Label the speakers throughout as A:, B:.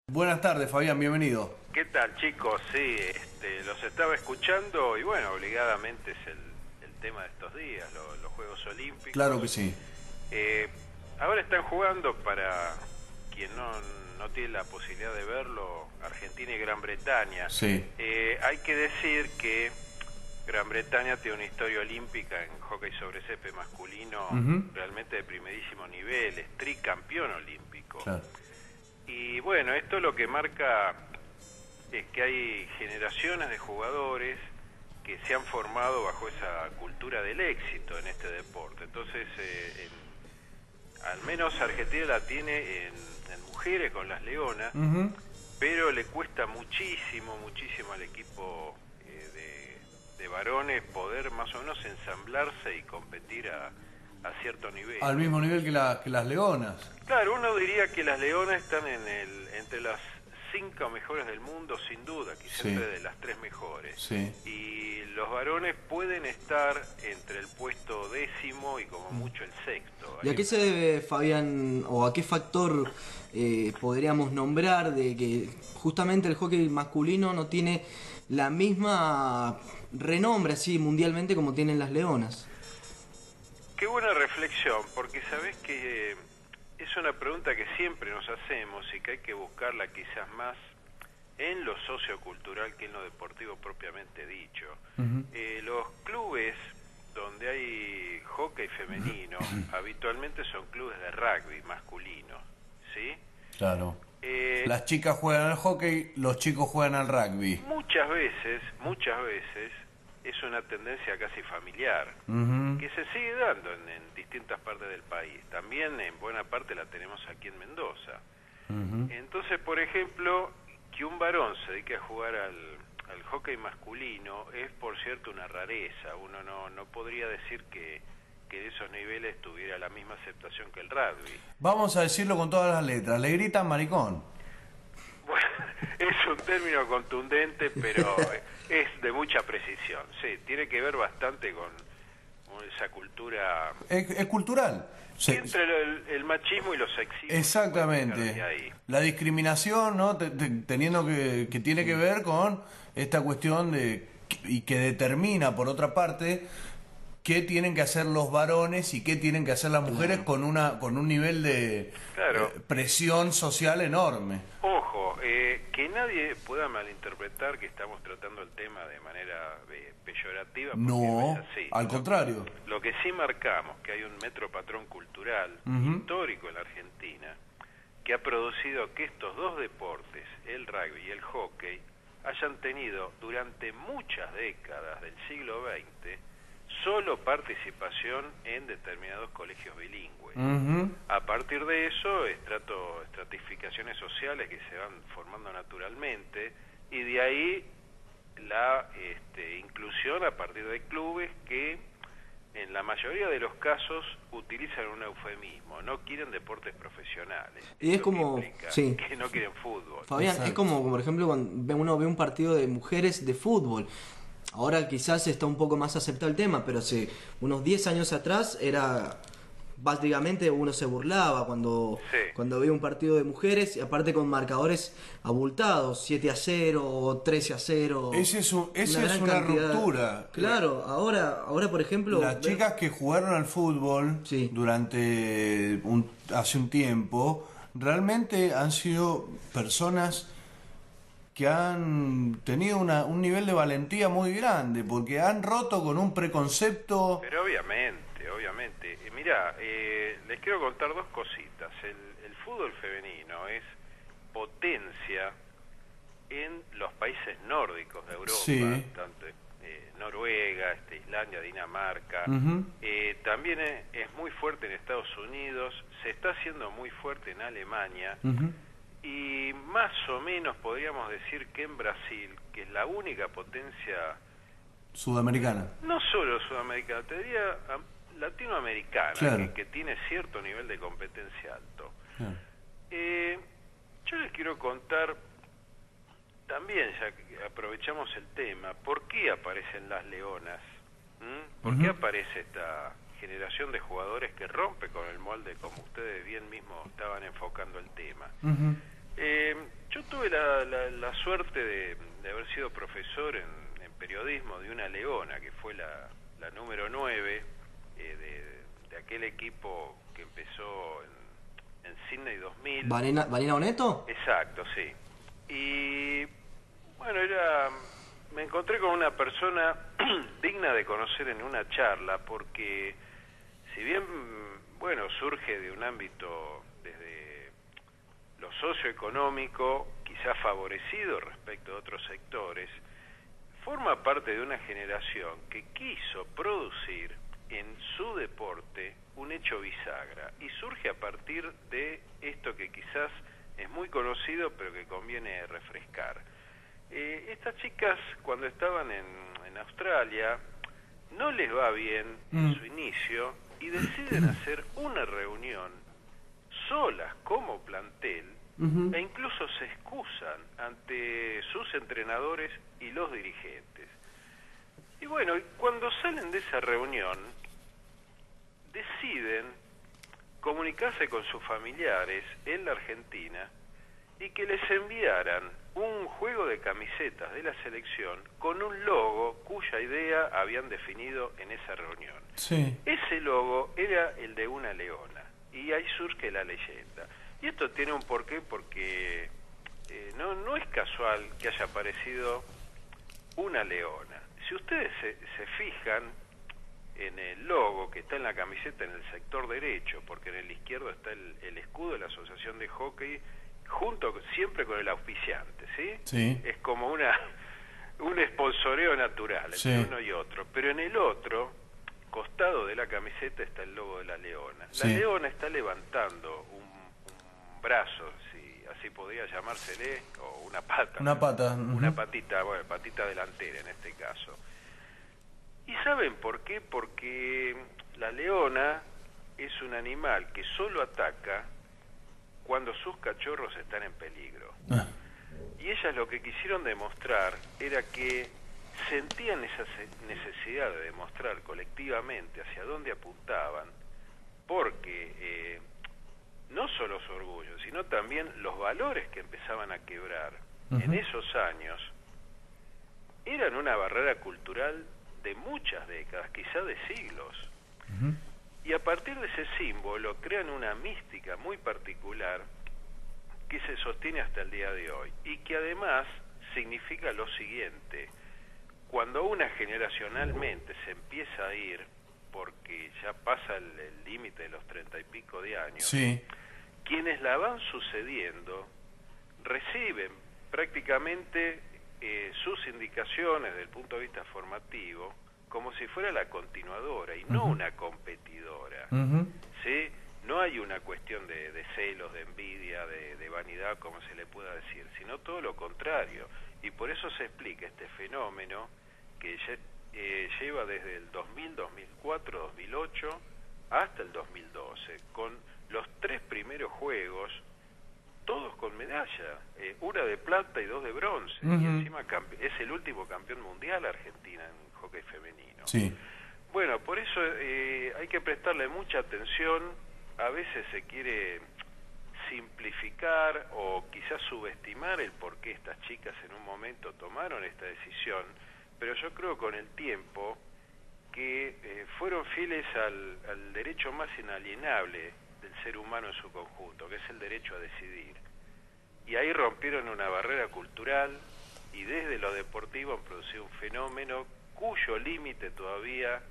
A: Buenas tardes, Fabián, bienvenido.
B: ¿Qué tal, chicos? Sí, los estaba escuchando y bueno, obligadamente es el tema de estos días, los Juegos Olímpicos.
A: Claro que sí.
B: Ahora están jugando, para quien no tiene la posibilidad de verlo, Argentina y Gran Bretaña.
A: Sí.
B: Hay que decir que Gran Bretaña tiene una historia olímpica en hockey sobre césped masculino realmente de primerísimo nivel, es tricampeón olímpico.
A: Claro.
B: Y bueno, esto lo que marca es que hay generaciones de jugadores que se han formado bajo esa cultura del éxito en este deporte. Entonces, al menos Argentina la tiene en mujeres con las Leonas, pero le cuesta muchísimo al equipo de varones poder más o menos ensamblarse y competir a cierto nivel.
A: Al mismo nivel que las Leonas.
B: Claro, uno diría que las Leonas están entre las 5 mejores del mundo, sin duda, quizás
A: Sí.
B: entre de las 3 mejores.
A: Sí.
B: Y los varones pueden estar entre el puesto 10º y como mucho el 6º.
C: ¿Y a qué se debe, Fabián, o a qué factor podríamos nombrar de que justamente el hockey masculino no tiene la misma renombre así mundialmente como tienen las Leonas?
B: Qué buena reflexión, porque sabés que es una pregunta que siempre nos hacemos y que hay que buscarla quizás más en lo sociocultural que en lo deportivo propiamente dicho. Los clubes donde hay hockey femenino habitualmente son clubes de rugby masculino, ¿sí?
A: Claro. Las chicas juegan al hockey, los chicos juegan al rugby.
B: Muchas veces es una tendencia casi familiar, que se sigue dando en distintas partes del país. También en buena parte la tenemos aquí en Mendoza. Entonces, por ejemplo, que un varón se dedique a jugar al hockey masculino es, por cierto, una rareza. Uno no podría decir que de esos niveles tuviera la misma aceptación que el rugby.
A: Vamos a decirlo con todas las letras, le gritan maricón.
B: Bueno, es un término contundente, pero es de mucha precisión. Sí, tiene que ver bastante con esa cultura.
A: Es cultural.
B: Entre el machismo y los sexismos.
A: Exactamente. La discriminación, ¿no? Teniendo que tiene que ver con esta cuestión y que determina, por otra parte, qué tienen que hacer los varones y qué tienen que hacer las mujeres con un nivel de presión social enorme.
B: Ojo, que nadie pueda malinterpretar que estamos tratando el tema de manera peyorativa.
A: No,
B: es así.
A: al contrario.
B: Lo que sí marcamos, que hay un metro patrón cultural histórico en la Argentina, que ha producido que estos dos deportes, el rugby y el hockey, hayan tenido durante muchas décadas del siglo XX solo participación en determinados colegios bilingües. A partir de eso, estratificaciones sociales que se van formando naturalmente, y de ahí la inclusión a partir de clubes que en la mayoría de los casos utilizan un eufemismo, no quieren deportes profesionales.
C: Y es como, sí,
B: que no quieren fútbol.
C: Fabián,
A: Exacto.
C: es como, por ejemplo, cuando uno ve un partido de mujeres de fútbol. Ahora quizás está un poco más aceptado el tema, pero hace unos 10 años atrás era básicamente uno se burlaba cuando veía un partido de mujeres, y aparte con marcadores abultados, 7-0 o 13-0.
A: Esa es una ruptura.
C: Claro, ahora por ejemplo,
A: las chicas que jugaron al fútbol durante hace un tiempo realmente han sido personas que han tenido un nivel de valentía muy grande, porque han roto con un preconcepto.
B: Pero obviamente. Mirá, les quiero contar dos cositas. El fútbol femenino es potencia en los países nórdicos de Europa, tanto Noruega, Islandia, Dinamarca. También es muy fuerte en Estados Unidos, se está haciendo muy fuerte en Alemania. Y más o menos podríamos decir que en Brasil, que es la única potencia
A: sudamericana,
B: no solo sudamericana, te diría latinoamericana, que tiene cierto nivel de competencia alto. Yo les quiero contar también, ya que aprovechamos el tema, ¿por qué aparecen las Leonas? ¿Por qué aparece esta generación de jugadores que rompe con el molde, como ustedes bien mismo estaban enfocando el tema? Yo tuve la suerte de haber sido profesor en periodismo de una leona, que fue la número 9 de aquel equipo que empezó en Sydney 2000.
C: ¿Vanina Oneto?
B: Exacto, sí. Y bueno, me encontré con una persona digna de conocer en una charla, porque si bien, bueno, surge de un ámbito desde lo socioeconómico, quizás favorecido respecto de otros sectores, forma parte de una generación que quiso producir en su deporte un hecho bisagra, y surge a partir de esto que quizás es muy conocido pero que conviene refrescar. Estas chicas, cuando estaban en Australia, no les va bien en su inicio y deciden hacer una reunión solas como plantel, e incluso se excusan ante sus entrenadores y los dirigentes. Y bueno, cuando salen de esa reunión, deciden comunicarse con sus familiares en la Argentina y que les enviaran un juego de camisetas de la selección con un logo cuya idea habían definido en esa reunión.
A: Sí.
B: Ese logo era el de una leona, y ahí surge la leyenda. Y esto tiene un porqué, porque no es casual que haya aparecido una leona. Si ustedes se fijan en el logo que está en la camiseta en el sector derecho, porque en el izquierdo está el escudo de la Asociación de Hockey, siempre con el auspiciante, ¿sí?
A: Sí.
B: Es como un esponsoreo natural entre uno y otro. Pero en el otro costado de la camiseta está el logo de la leona. La leona está levantando un brazo, si así podría llamársele, o una pata.
A: Una pata.
B: Una patita, bueno, patita delantera en este caso. ¿Y saben por qué? Porque la leona es un animal que solo ataca cuando sus cachorros están en peligro. Y ellas lo que quisieron demostrar era que sentían esa necesidad de demostrar colectivamente hacia dónde apuntaban, porque no solo su orgullo, sino también los valores que empezaban a quebrar en esos años eran una barrera cultural de muchas décadas, quizá de siglos. Y a partir de ese símbolo crean una mística muy particular que se sostiene hasta el día de hoy, y que además significa lo siguiente: cuando una generacionalmente se empieza a ir, porque ya pasa el límite de los 30 y pico de años, quienes la van sucediendo reciben prácticamente sus indicaciones desde el punto de vista formativo como si fuera la continuadora y no una competidora. ¿Sí? No hay una cuestión de celos, de envidia, de vanidad, como se le pueda decir, sino todo lo contrario. Y por eso se explica este fenómeno que lleva desde el 2000, 2004, 2008 hasta el 2012, con los 3 primeros juegos, todos con medalla, una de plata y 2 de bronce, y encima es el último campeón mundial Argentina en hockey femenino. Bueno, por eso hay que prestarle mucha atención. A veces se quiere simplificar o quizás subestimar el por qué estas chicas en un momento tomaron esta decisión, pero yo creo con el tiempo que fueron fieles al derecho más inalienable del ser humano en su conjunto, que es el derecho a decidir. Y ahí rompieron una barrera cultural, y desde lo deportivo han producido un fenómeno cuyo límite todavía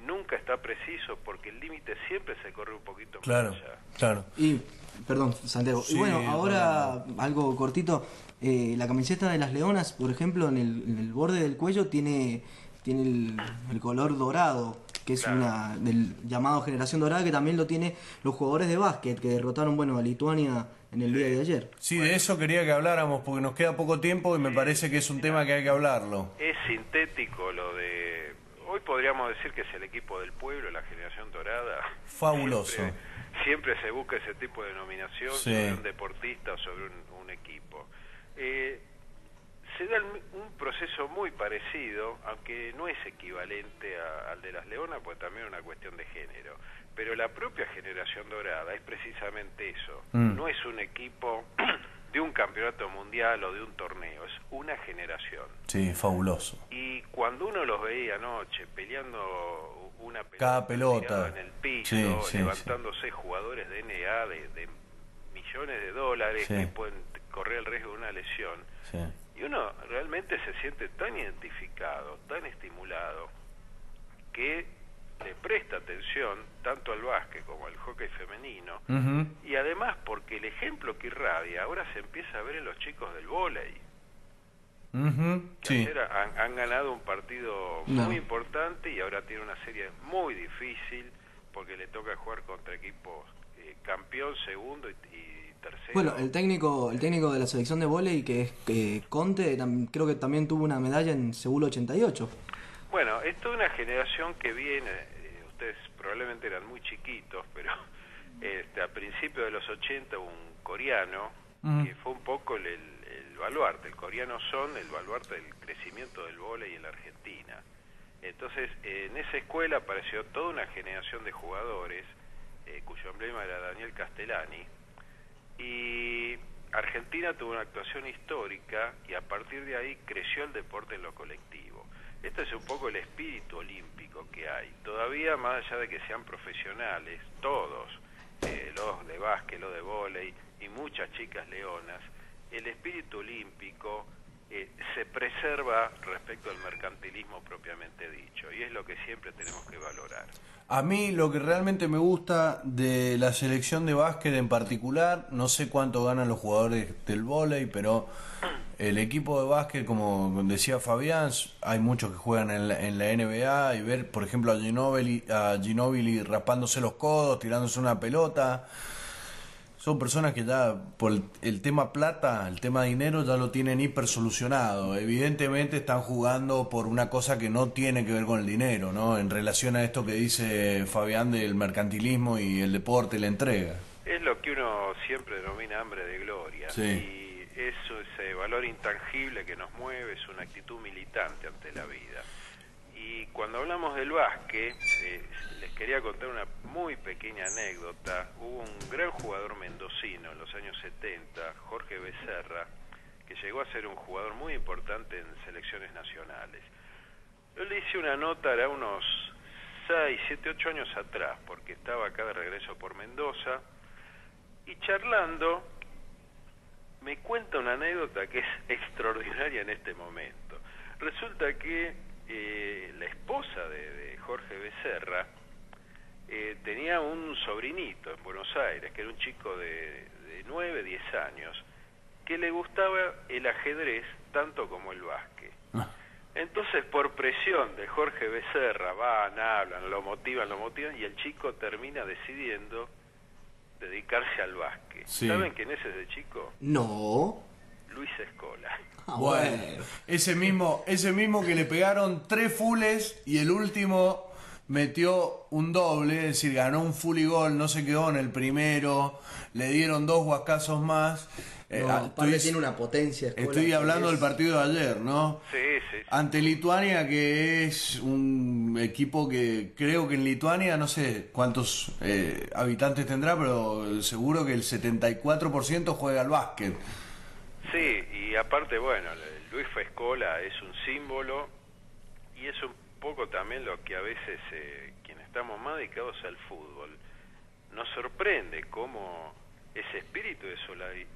B: nunca está preciso, porque el límite siempre se corre un poquito más allá.
A: Claro.
C: Y, perdón, Santiago, y bueno, ahora algo cortito, la camiseta de las leonas, por ejemplo, en el borde del cuello tiene el color dorado, que es una del llamado Generación Dorada, que también lo tiene los jugadores de básquet que derrotaron, bueno, a Lituania en el día de ayer.
A: Sí, de eso quería que habláramos, porque nos queda poco tiempo y me parece que es un tema que hay que hablarlo.
B: Es sintético lo de... Hoy podríamos decir que es el equipo del pueblo, la Generación Dorada.
A: Fabuloso.
B: Siempre se busca ese tipo de denominación sobre un deportista o sobre un equipo. Se da un proceso muy parecido, aunque no es equivalente al de las leonas, pues también es una cuestión de género. Pero la propia Generación Dorada es precisamente eso. No es un equipo de un campeonato mundial o de un torneo, es una generación.
A: Sí, fabuloso.
B: Y cuando uno los veía anoche peleando una
A: cada pelota
B: en el piso, levantándose jugadores de NBA de millones de dólares que pueden correr el riesgo de una lesión, y uno realmente se siente tan identificado, tan estimulado, que le presta atención tanto al básquet como al hockey femenino, y además porque el ejemplo que irradia ahora se empieza a ver en los chicos del vóley. Ayer han ganado un partido muy importante y ahora tiene una serie muy difícil porque le toca jugar contra equipos campeón, segundo y tercero.
C: Bueno, el técnico de la selección de vóley, que es Conte, creo que también tuvo una medalla en Seúl 88.
B: Bueno, es toda una generación que viene, ustedes probablemente eran muy chiquitos, pero a principios de los 80 hubo un coreano que fue un poco el baluarte. El coreano Son, el baluarte del crecimiento del vóley en la Argentina. Entonces, en esa escuela apareció toda una generación de jugadores, cuyo emblema era Daniel Castellani, y Argentina tuvo una actuación histórica y a partir de ahí creció el deporte en lo colectivo. Este es un poco el espíritu olímpico que hay. Todavía, más allá de que sean profesionales, todos, los de básquet, los de vóley y muchas chicas leonas, el espíritu olímpico se preserva respecto al mercantilismo propiamente dicho, y es lo que siempre tenemos que valorar.
A: A mí lo que realmente me gusta de la selección de básquet en particular, no sé cuánto ganan los jugadores del vóley, pero el equipo de básquet, como decía Fabián, hay muchos que juegan en la NBA, y ver, por ejemplo, a Ginóbili raspándose los codos, tirándose una pelota. Son personas que ya por el tema plata, el tema dinero, ya lo tienen hiper solucionado. Evidentemente están jugando por una cosa que no tiene que ver con el dinero, ¿no? En relación a esto que dice Fabián del mercantilismo y el deporte, la entrega.
B: Es lo que uno siempre denomina hambre de gloria. Y eso, ese valor intangible que nos mueve, es una actitud militante ante la vida. Y cuando hablamos del básquet, les quería contar una muy pequeña anécdota. Hubo un gran jugador mendocino en los años 70, Jorge Becerra, que llegó a ser un jugador muy importante en selecciones nacionales. Yo le hice una nota, era unos 6, 7, 8 años atrás, porque estaba acá de regreso por Mendoza, y charlando me cuenta una anécdota que es extraordinaria en este momento. Resulta que la esposa de Jorge Becerra tenía un sobrinito en Buenos Aires, que era un chico de 9, 10 años, que le gustaba el ajedrez tanto como el básquet. Entonces, por presión de Jorge Becerra, hablan, lo motivan, y el chico termina decidiendo dedicarse al básquet. ¿Saben quién es ese chico?
C: No.
B: Luis Escola.
A: Bueno, ese mismo que le pegaron 3 fulls y el último metió un doble, es decir, ganó un full y gol, no se quedó en el primero, le dieron 2 guascazos más.
C: Tiene una potencia.
A: Estoy hablando del partido de ayer, ¿no?
B: Sí.
A: Ante Lituania, que es un equipo que creo que en Lituania, no sé cuántos habitantes tendrá, pero seguro que el 74% juega al básquet.
B: Sí, y aparte, bueno, Luis Escola es un símbolo y es un poco también lo que a veces quienes estamos más dedicados al fútbol nos sorprende cómo ese espíritu de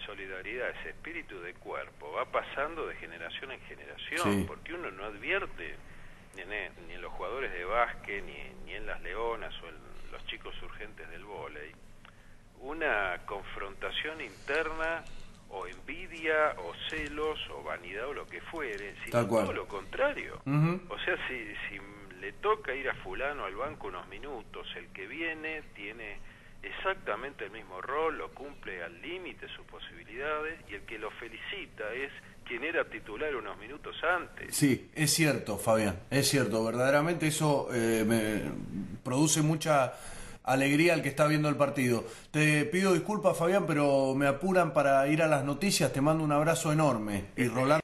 B: solidaridad, ese espíritu de cuerpo va pasando de generación en generación, porque uno no advierte ni en los jugadores de básquet, ni en las leonas o en los chicos urgentes del vóley una confrontación interna o envidia, o celos, o vanidad, o lo que fuere, sino todo lo contrario. O sea, si le toca ir a fulano al banco unos minutos, el que viene tiene exactamente el mismo rol, lo cumple al límite sus posibilidades, y el que lo felicita es quien era titular unos minutos antes.
A: Sí, es cierto, Fabián, es cierto, verdaderamente eso me produce mucha alegría al que está viendo el partido. Te pido disculpas, Fabián, pero me apuran para ir a las noticias. Te mando un abrazo enorme. Y Rolando